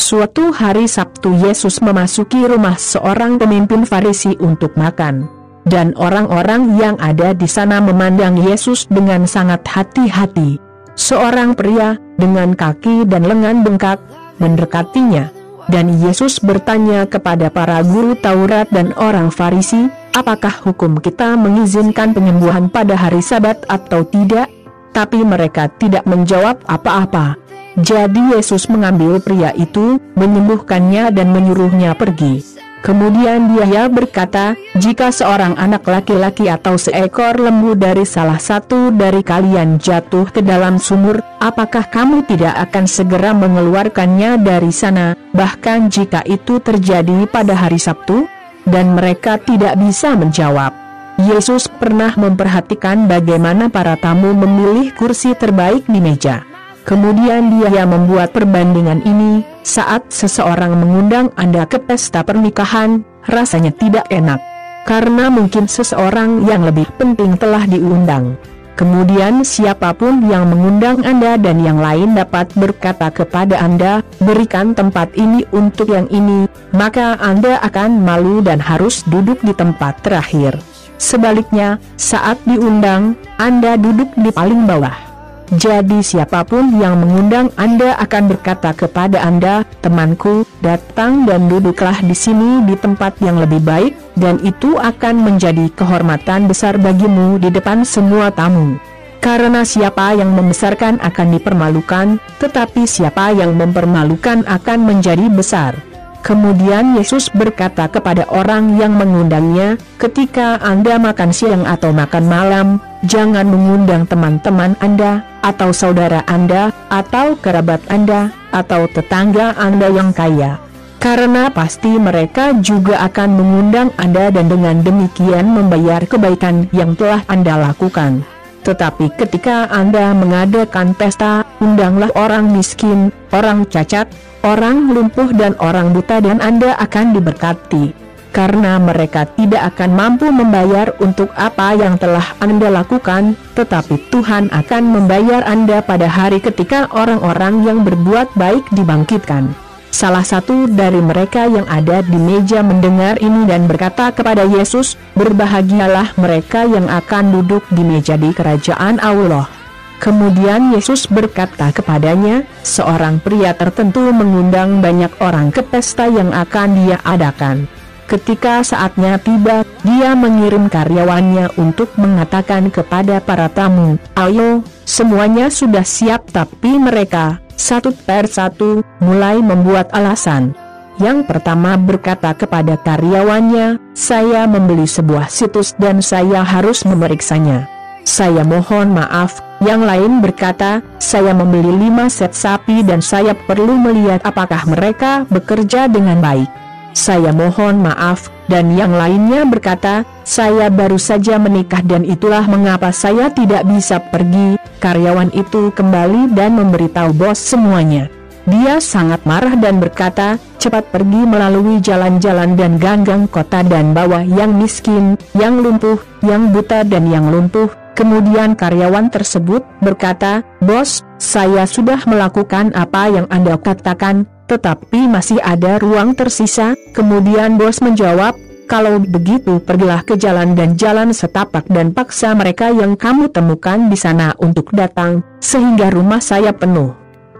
Suatu hari Sabtu Yesus memasuki rumah seorang pemimpin Farisi untuk makan. Dan orang-orang yang ada di sana memandang Yesus dengan sangat hati-hati. Seorang pria dengan kaki dan lengan bengkak mendekatinya. Dan Yesus bertanya kepada para guru Taurat dan orang Farisi, apakah hukum kita mengizinkan penyembuhan pada hari Sabat atau tidak? Tapi mereka tidak menjawab apa-apa. Jadi Yesus mengambil pria itu, menyembuhkannya dan menyuruhnya pergi. Kemudian dia berkata, jika seorang anak laki-laki atau seekor lembu dari salah satu dari kalian jatuh ke dalam sumur, apakah kamu tidak akan segera mengeluarkannya dari sana, bahkan jika itu terjadi pada hari Sabtu? Dan mereka tidak bisa menjawab. Yesus pernah memperhatikan bagaimana para tamu memilih kursi terbaik di meja. Kemudian dia membuat perbandingan ini, saat seseorang mengundang Anda ke pesta pernikahan, rasanya tidak enak. Karena mungkin seseorang yang lebih penting telah diundang. Kemudian siapapun yang mengundang Anda dan yang lain dapat berkata kepada Anda, berikan tempat ini untuk yang ini, maka Anda akan malu dan harus duduk di tempat terakhir. Sebaliknya, saat diundang, Anda duduk di paling bawah. Jadi siapapun yang mengundang Anda akan berkata kepada Anda, temanku, datang dan duduklah di sini di tempat yang lebih baik, dan itu akan menjadi kehormatan besar bagimu di depan semua tamu. Karena siapa yang membesarkan akan dipermalukan, tetapi siapa yang mempermalukan akan menjadi besar. Kemudian Yesus berkata kepada orang yang mengundangnya, ketika Anda makan siang atau makan malam, jangan mengundang teman-teman Anda, atau saudara Anda, atau kerabat Anda, atau tetangga Anda yang kaya. Karena pasti mereka juga akan mengundang Anda dan dengan demikian membayar kebaikan yang telah Anda lakukan. Tetapi ketika Anda mengadakan pesta, undanglah orang miskin, orang cacat, orang lumpuh dan orang buta dan Anda akan diberkati. Karena mereka tidak akan mampu membayar untuk apa yang telah Anda lakukan, tetapi Tuhan akan membayar Anda pada hari ketika orang-orang yang berbuat baik dibangkitkan. Salah satu dari mereka yang ada di meja mendengar ini dan berkata kepada Yesus, berbahagialah mereka yang akan duduk di meja di kerajaan Allah. Kemudian Yesus berkata kepadanya, seorang pria tertentu mengundang banyak orang ke pesta yang akan dia adakan. Ketika saatnya tiba, dia mengirim karyawannya untuk mengatakan kepada para tamu, ayo, semuanya sudah siap, tapi mereka, satu per satu, mulai membuat alasan. Yang pertama berkata kepada karyawannya, saya membeli sebuah situs dan saya harus memeriksanya. Saya mohon maaf. Yang lain berkata, saya membeli 5 set sapi dan saya perlu melihat apakah mereka bekerja dengan baik. Saya mohon maaf. Dan yang lainnya berkata, saya baru saja menikah dan itulah mengapa saya tidak bisa pergi. Karyawan itu kembali dan memberitahu bos semuanya. Dia sangat marah dan berkata, cepat pergi melalui jalan-jalan dan ganggang kota dan bawa yang miskin, yang lumpuh, yang buta dan yang lumpuh. Kemudian karyawan tersebut berkata, bos, saya sudah melakukan apa yang Anda katakan, tetapi masih ada ruang tersisa. Kemudian bos menjawab, kalau begitu pergilah ke jalan dan jalan setapak dan paksa mereka yang kamu temukan di sana untuk datang, sehingga rumah saya penuh.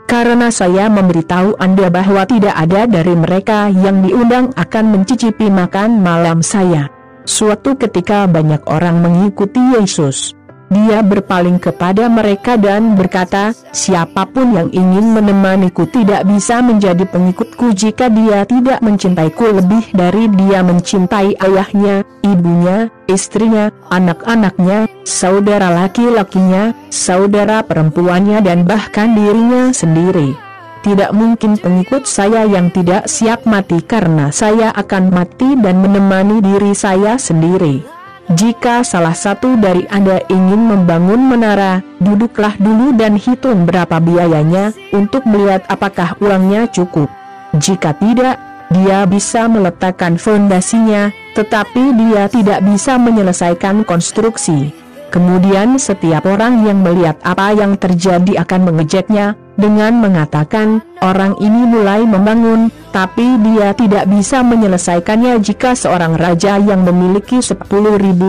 Karena saya memberitahu Anda bahwa tidak ada dari mereka yang diundang akan mencicipi makan malam saya. Suatu ketika banyak orang mengikuti Yesus. Dia berpaling kepada mereka dan berkata, siapapun yang ingin menemaniku tidak bisa menjadi pengikutku jika dia tidak mencintaiku lebih dari dia mencintai ayahnya, ibunya, istrinya, anak-anaknya, saudara laki-lakinya, saudara perempuannya dan bahkan dirinya sendiri. Tidak mungkin pengikut saya yang tidak siap mati karena saya akan mati dan menemani diri saya sendiri. Jika salah satu dari Anda ingin membangun menara, duduklah dulu dan hitung berapa biayanya, untuk melihat apakah uangnya cukup. Jika tidak, dia bisa meletakkan fondasinya, tetapi dia tidak bisa menyelesaikan konstruksi. Kemudian setiap orang yang melihat apa yang terjadi akan mengejeknya, dengan mengatakan, orang ini mulai membangun, tapi dia tidak bisa menyelesaikannya jika seorang raja yang memiliki 10.000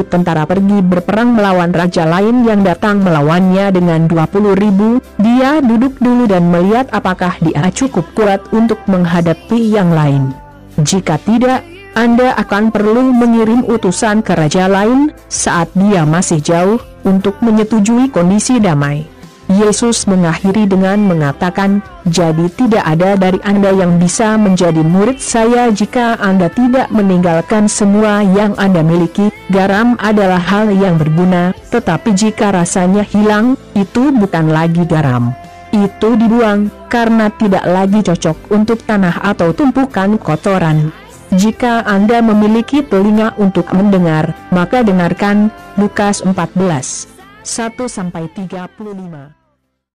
tentara pergi berperang melawan raja lain yang datang melawannya dengan 20.000, dia duduk dulu dan melihat apakah dia cukup kuat untuk menghadapi yang lain. Jika tidak, Anda akan perlu mengirim utusan ke raja lain, saat dia masih jauh, untuk menyetujui kondisi damai. Yesus mengakhiri dengan mengatakan, jadi tidak ada dari Anda yang bisa menjadi murid saya jika Anda tidak meninggalkan semua yang Anda miliki. Garam adalah hal yang berguna, tetapi jika rasanya hilang, itu bukan lagi garam. Itu dibuang, karena tidak lagi cocok untuk tanah atau tumpukan kotoran. Jika Anda memiliki telinga untuk mendengar, maka dengarkan. Lukas 14:1-35.